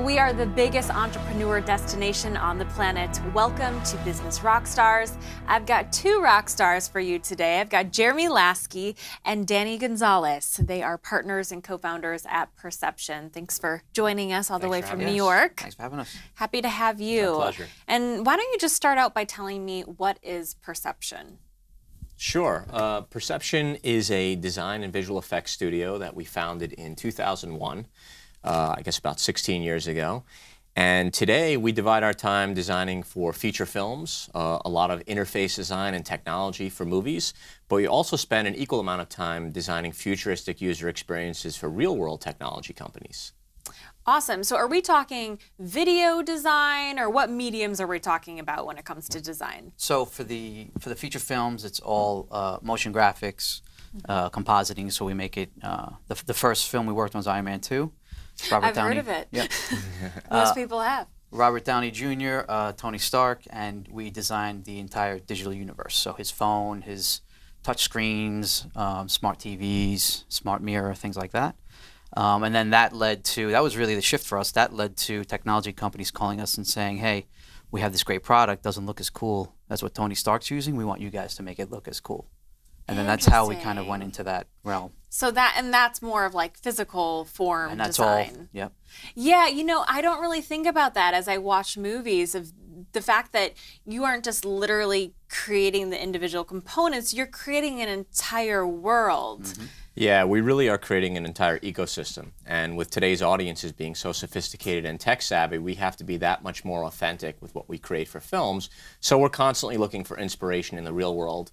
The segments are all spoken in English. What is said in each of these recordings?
We are the biggest entrepreneur destination on the planet. Welcome to Business Rockstars. I've got two rock stars for you today. I've got Jeremy Lasky and Danny Gonzalez. They are partners and co-founders at Perception. Thanks for joining us all the way from New York. Thanks for having us. Happy to have you. It's my pleasure. And why don't you just start out by telling me, what is Perception? Sure. Perception is a design and visual effects studio that we founded in 2001. I guess about 16 years ago. And today we divide our time designing for feature films, a lot of interface design and technology for movies, but we also spend an equal amount of time designing futuristic user experiences for real-world technology companies. Awesome. So are we talking video design, or what mediums are we talking about when it comes to design? So for the feature films, it's all motion graphics, compositing. So we make it, the first film we worked on was Iron Man 2. I've heard of it. Yep. Most people have. Robert Downey Jr., Tony Stark, and we designed the entire digital universe. So his phone, his touch screens, smart TVs, smart mirror, things like that. And then that was really the shift for us. That led to technology companies calling us and saying, hey, we have this great product, doesn't look as cool as what Tony Stark's using. We want you guys to make it look as cool. And then that's how we kind of went into that realm. So that's more of like physical form and that's design. all, yep. Yeah, I don't really think about that as I watch movies, of the fact that you aren't just literally creating the individual components, you're creating an entire world. Mm-hmm. Yeah, we really are creating an entire ecosystem. And with today's audiences being so sophisticated and tech savvy, we have to be that much more authentic with what we create for films. So we're constantly looking for inspiration in the real world.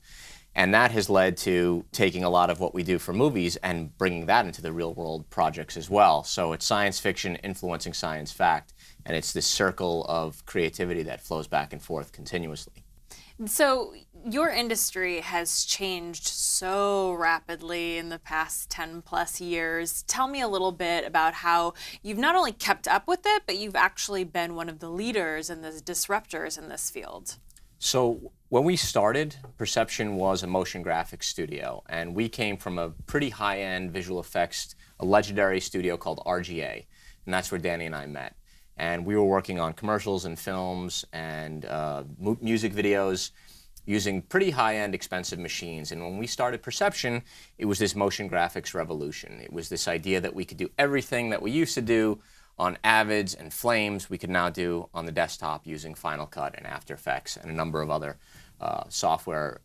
And that has led to taking a lot of what we do for movies and bringing that into the real world projects as well. So it's science fiction influencing science fact, and it's this circle of creativity that flows back and forth continuously. So your industry has changed so rapidly in the past 10 plus years. Tell me a little bit about how you've not only kept up with it, but you've actually been one of the leaders and the disruptors in this field. So when we started, Perception was a motion graphics studio, and we came from a pretty high-end visual effects, a legendary studio called RGA, and that's where Danny and I met. And we were working on commercials and films and music videos using pretty high-end, expensive machines. And when we started Perception, it was this motion graphics revolution. It was this idea that we could do everything that we used to do on Avids and Flames, we could now do on the desktop using Final Cut and After Effects and a number of other software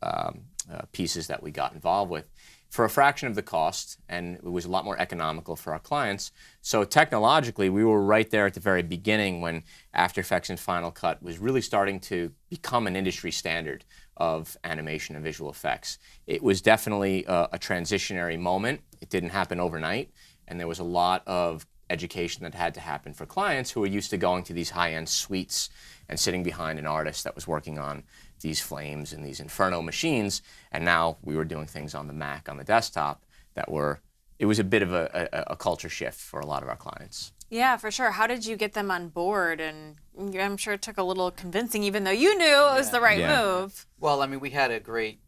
pieces that we got involved with for a fraction of the cost, and it was a lot more economical for our clients. So technologically, we were right there at the very beginning when After Effects and Final Cut was really starting to become an industry standard of animation and visual effects. It was definitely a transitionary moment. It didn't happen overnight, and there was a lot of education that had to happen for clients who were used to going to these high-end suites and sitting behind an artist that was working on these Flames and these Inferno machines, and now we were doing things on the Mac, on the desktop, it was a bit of a culture shift for a lot of our clients. Yeah, for sure. How did you get them on board? And I'm sure it took a little convincing, even though you knew it was the right move. Well, I mean, we had a great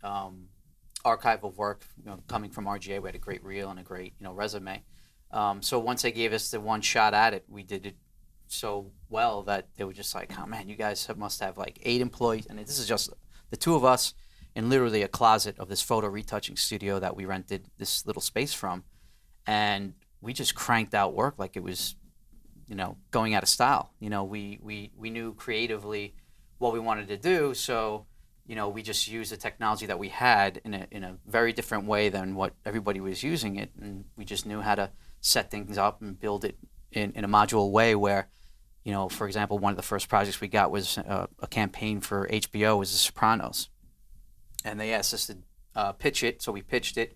archive of work, coming from RGA. We had a great reel and a great, resume. So once they gave us the one shot at it, we did it so well that they were just like, oh man, you guys must have like 8 employees. And this is just the two of us in literally a closet of this photo retouching studio that we rented this little space from. And we just cranked out work like it was, going out of style. We knew creatively what we wanted to do. So, we just used the technology that we had in a very different way than what everybody was using it. And we just knew how to set things up and build it in a modular way where, for example, one of the first projects we got was a campaign for HBO, was The Sopranos. And they asked us to pitch it, so we pitched it.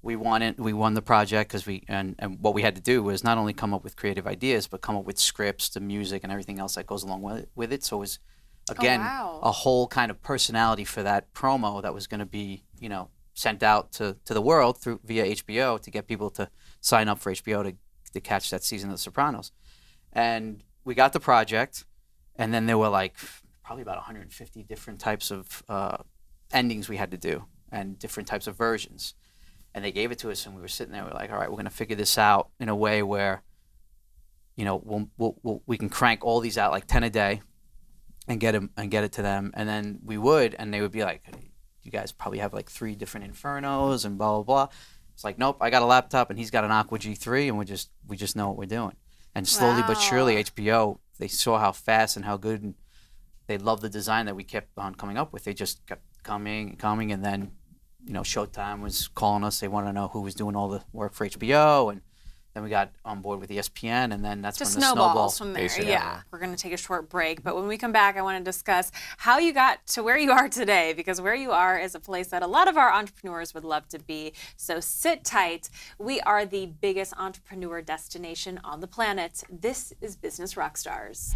We won it. We won the project because and what we had to do was not only come up with creative ideas, but come up with scripts, the music, and everything else that goes along with it. So it was, again, a whole kind of personality for that promo that was going to be, sent out to the world via HBO to get people to sign up for HBO to catch that season of The Sopranos. And we got the project, and then there were like probably about 150 different types of endings we had to do and different types of versions. And they gave it to us, and we were sitting there, we're like, all right, we're going to figure this out in a way where we can crank all these out like 10 a day and get it to them. And then we would, and they would be like, you guys probably have like 3 different Infernos and blah, blah, blah. It's like, nope, I got a laptop and he's got an Aqua G3 and we just know what we're doing. And slowly but surely HBO, they saw how fast and how good, and they loved the design that we kept on coming up with. They just kept coming, and then, Showtime was calling us. They wanted to know who was doing all the work for HBO, and then we got on board with ESPN, and then that's just when the snowballs from there. basically. Yeah. We're going to take a short break, but when we come back, I want to discuss how you got to where you are today, because where you are is a place that a lot of our entrepreneurs would love to be. So sit tight. We are the biggest entrepreneur destination on the planet. This is Business Rockstars.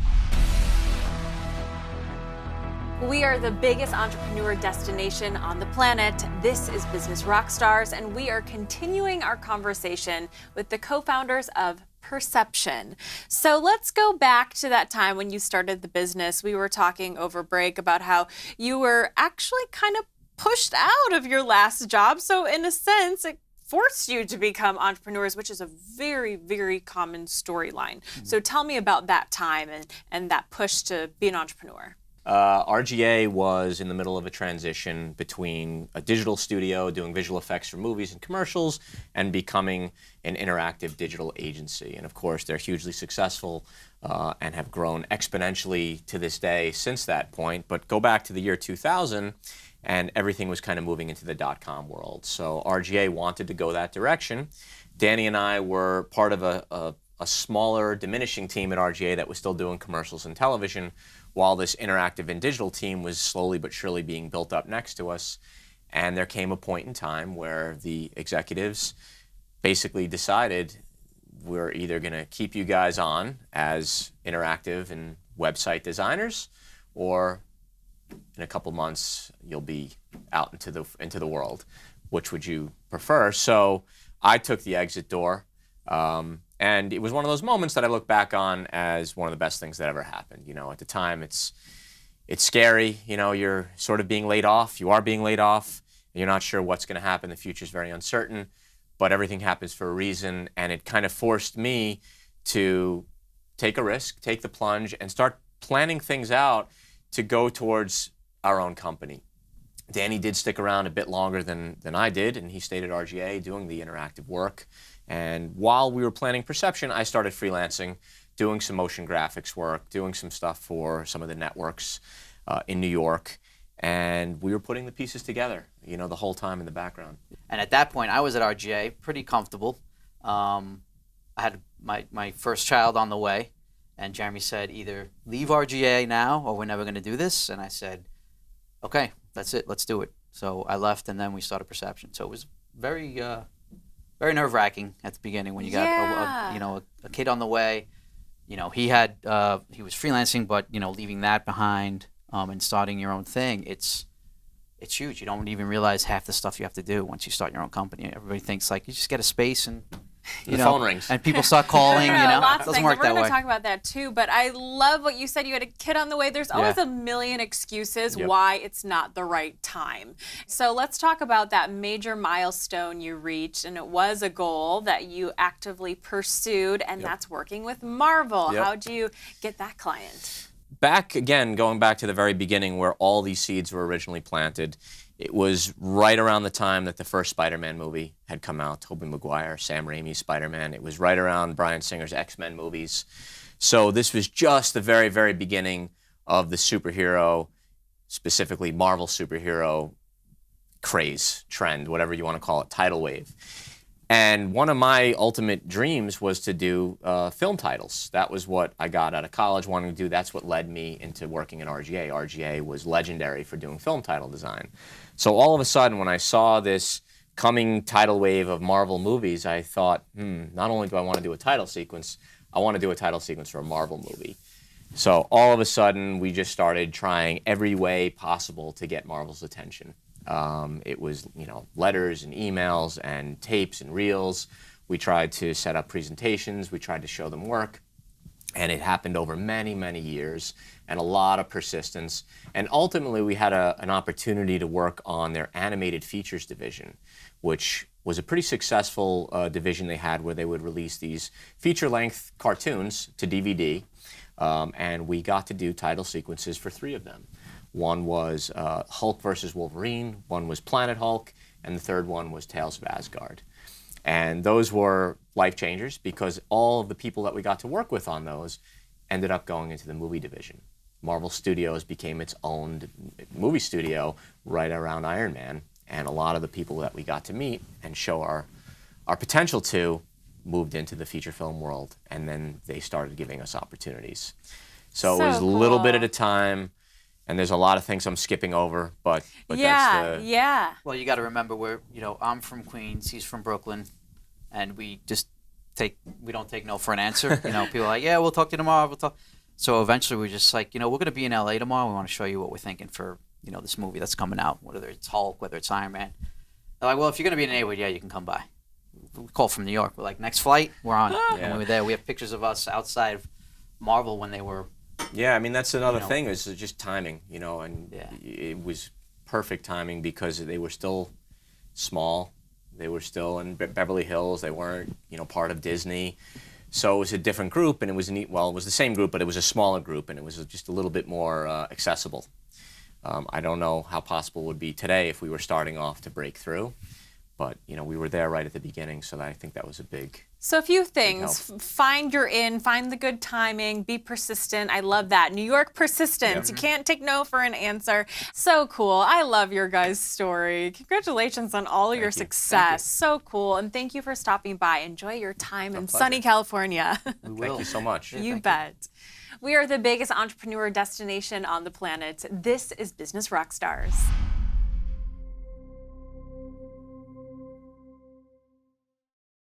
We are the biggest entrepreneur destination on the planet. This is Business Rockstars, and we are continuing our conversation with the co-founders of Perception. So let's go back to that time when you started the business. We were talking over break about how you were actually kind of pushed out of your last job. So in a sense, it forced you to become entrepreneurs, which is a very, very common storyline. So tell me about that time and that push to be an entrepreneur. RGA was in the middle of a transition between a digital studio doing visual effects for movies and commercials and becoming an interactive digital agency. And of course, they're hugely successful and have grown exponentially to this day since that point. But go back to the year 2000, and everything was kind of moving into the .com world. So RGA wanted to go that direction. Danny and I were part of a smaller, diminishing team at RGA that was still doing commercials and television, while this interactive and digital team was slowly but surely being built up next to us. And there came a point in time where the executives basically decided, we're either going to keep you guys on as interactive and website designers, or in a couple months you'll be out into the world. Which would you prefer? So I took the exit door. And it was one of those moments that I look back on as one of the best things that ever happened. At the time, it's scary. You're sort of being laid off. You are being laid off. You're not sure what's going to happen. The future's very uncertain. But everything happens for a reason. And it kind of forced me to take a risk, take the plunge, and start planning things out to go towards our own company. Danny did stick around a bit longer than I did, and he stayed at RGA doing the interactive work. And while we were planning Perception, I started freelancing, doing some motion graphics work, doing some stuff for some of the networks in New York. And we were putting the pieces together, the whole time in the background. And at that point, I was at RGA, pretty comfortable. I had my first child on the way, and Jeremy said, either leave RGA now or we're never going to do this. And I said, okay, that's it, let's do it. So I left, and then we started Perception. So it was very nerve-wracking at the beginning when you got a kid on the way. He was freelancing, but leaving that behind and starting your own thing, it's huge. You don't even realize half the stuff you have to do once you start your own company. Everybody thinks like you just get a space and the phone rings and people start calling. Lots it of doesn't things. work We're that going way. to talk about that too. But I love what you said. You had a kid on the way. There's always a million excuses why it's not the right time. So let's talk about that major milestone you reached, and it was a goal that you actively pursued, and that's working with Marvel. How'd you get that client? Going back to the very beginning where all these seeds were originally planted, it was right around the time that the first Spider-Man movie had come out, Tobey Maguire, Sam Raimi's Spider-Man. It was right around Bryan Singer's X-Men movies. So this was just the very, very beginning of the superhero, specifically Marvel superhero craze, trend, whatever you want to call it, tidal wave. And one of my ultimate dreams was to do film titles. That was what I got out of college wanting to do. That's what led me into working at RGA. RGA was legendary for doing film title design. So all of a sudden, when I saw this coming tidal wave of Marvel movies, I thought, not only do I want to do a title sequence, I want to do a title sequence for a Marvel movie. So all of a sudden, we just started trying every way possible to get Marvel's attention. It was, letters and emails and tapes and reels. We tried to set up presentations. We tried to show them work. And it happened over many, many years and a lot of persistence. And ultimately, we had an opportunity to work on their animated features division, which was a pretty successful division they had where they would release these feature-length cartoons to DVD, and we got to do title sequences for 3 of them. One was Hulk versus Wolverine, one was Planet Hulk, and the third one was Tales of Asgard. And those were life changers because all of the people that we got to work with on those ended up going into the movie division. Marvel Studios became its own movie studio right around Iron Man, and a lot of the people that we got to meet and show our potential to moved into the feature film world, and then they started giving us opportunities. So it was a little bit at a time, and there's a lot of things I'm skipping over, but yeah, that's the... yeah. Well, you got to remember I'm from Queens, he's from Brooklyn, and we don't take no for an answer. People are like, yeah, we'll talk to you tomorrow. We'll talk. So eventually we're just like, we're going to be in LA tomorrow. We want to show you what we're thinking for, this movie that's coming out, whether it's Hulk, whether it's Iron Man. They're like, well, if you're going to be in the neighborhood, yeah, you can come by. We call from New York. We're like, next flight, we're on. Yeah. And we were there. We have pictures of us outside of Marvel when they were. Yeah, I mean, that's another thing, is just timing, and Yeah. it was perfect timing because they were still small. They were still in Beverly Hills. They weren't, part of Disney. So it was a different group, and it was it was the same group, but it was a smaller group, and it was just a little bit more accessible. I don't know how possible it would be today if we were starting off to break through, but we were there right at the beginning, so I think that was a big. So a few things. Find your in, find the good timing, be persistent. I love that. New York persistence. You can't take no for an answer. So cool. I love your guys' story. Congratulations on all your success. So cool. And thank you for stopping by. Enjoy your time in sunny California. We will. Thank you so much. You bet. We are the biggest entrepreneur destination on the planet. This is Business Rockstars.